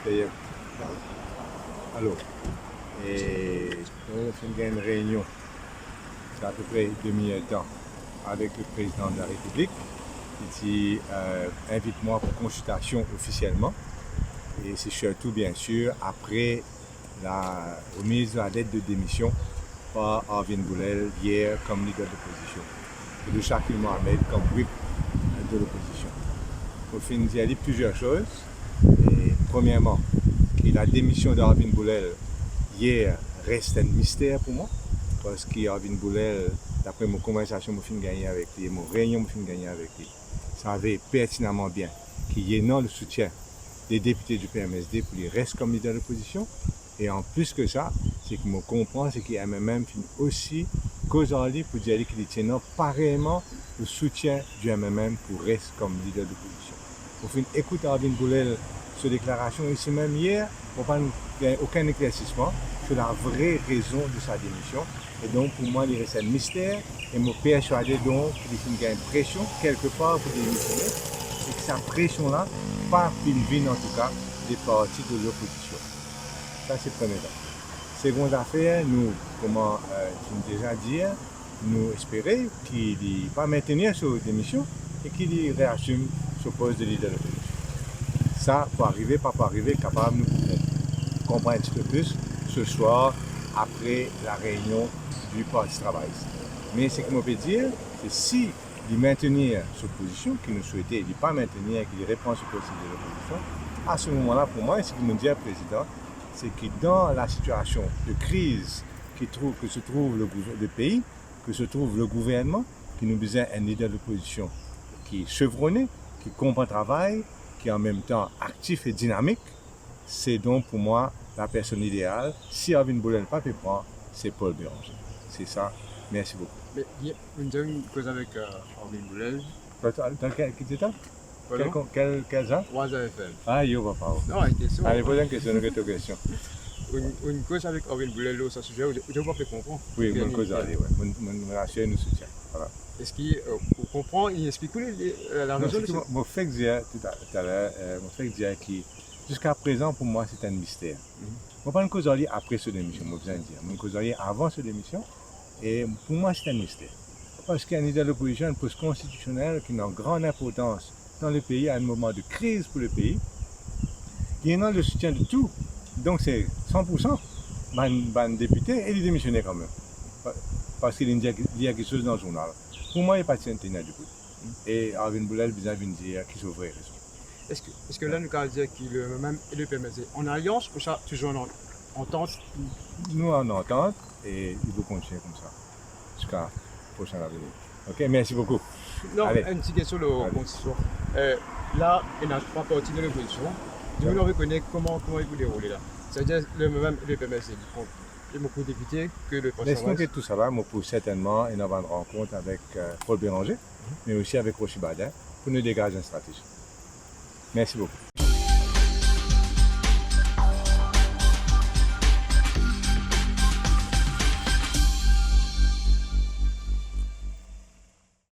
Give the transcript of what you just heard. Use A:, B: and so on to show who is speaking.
A: D'ailleurs, alors, et nous avons fait une réunion, c'est à peu près une demi-heure de temps, avec le président de la République, qui dit invite-moi pour consultation officiellement. Et c'est surtout, bien sûr, après la remise de la lettre de démission par Arvin Boulel hier comme leader d'opposition et de Shakil Mohamed comme whip de l'opposition. Au fin, il y a dit plusieurs choses. Et premièrement, que la démission d'Arvin Boulel hier reste un mystère pour moi, parce qu'Arvin Boulel, d'après mon conversation que j'ai gagnée avec lui, mon réunion que j'ai gagnée avec lui, savait pertinemment bien qu'il y ait non le soutien des députés du PMSD pour lui reste comme leader de l'opposition. Et en plus que ça, c'est que je comprends, c'est qu'il y a même aussi cause en lui pour dire qu'il tient pareillement le soutien du MMM pour rester comme leader de l'opposition. Au fin, écoute Arvin Boulel, cette déclaration ici même hier, on n'a aucun éclaircissement sur la vraie raison de sa démission. Et donc pour moi, il reste un mystère et me persuader donc qu'il y a une pression quelque part pour démissionner et que sa pression-là, pas une vie en tout cas, des partis de l'opposition. Ça, c'est le premier temps. Seconde affaire, nous, comme je déjà dit, nous espérons qu'il ne va pas maintenir sa démission et qu'il réassume ce poste de leader de l'opposition. Ça, pour arriver, pas pour arriver, capable de nous comprendre un petit peu plus ce soir après la réunion du Parti travailliste. Mais ce que je peux dire, c'est si il maintenir cette position qu'il nous souhaitait, il ne pas maintenir, qu'il reprend ce poste de l'opposition, à ce moment-là, pour moi, ce qu'il me dit le président, c'est que dans la situation de crise que se trouve le pays, que se trouve le gouvernement, qui nous besoin un leader de l'opposition qui est chevronné, qui comprend le travail, qui est en même temps actif et dynamique, c'est donc pour moi la personne idéale. Si Arvin Boulel n'a pas pu prendre, c'est Paul Béranger. C'est ça. Merci beaucoup.
B: Mais vous avez une cause avec Arvin Boulel.
A: Dans quel état? Quel genre?
B: Waza FM.
A: Ah, yo, papa.
B: Non, une question.
A: Allez, pose une question, une question.
B: Une cause avec Arvin Boulel, ça sujet, je ne pas fait comprendre.
A: Oui, une cause, allez, oui. Mon rassure nous soutient. Voilà.
B: Est-ce qu'il comprend, il explique la raison de ça?
A: Mon fait dire tout à l'heure, mon fait dire que jusqu'à présent, pour moi, c'est un mystère. Je ne pas une cause après cette émission, je besoin de dire. Une cause avant cette émission, et pour moi, c'est un mystère. Parce qu'il y a un leader de l'opposition, une poste constitutionnelle qui a une grande importance dans le pays, à un moment de crise pour le pays. Il y a le soutien de tout. Donc c'est 100% ban député et il démissionner quand même. Parce qu'il y a quelque chose dans le journal. Pour moi, il n'y a pas de tenir du coup. Et Arvin Boulel vient de dire qu'il sauverait raison.
B: Est-ce que là, nous allons dire qu'il est même et le PMSD en alliance ou ça, toujours en entente?
A: Nous en entente et il faut continuer comme ça jusqu'à la prochaine avenir. Ok, merci beaucoup.
B: Non,
A: allez.
B: Une petite question de constitution. Là, il n'a pas parti de l'opposition. Nous, on reconnaît comment il vous dérouler là. C'est-à-dire même le PMSD. Il y a beaucoup de députés que le
A: Parti travailliste. Tout ça va, moi pour certainement une rencontre avec Paul Béranger, mais aussi avec Rochi Badin pour nous dégager une stratégie. Merci beaucoup.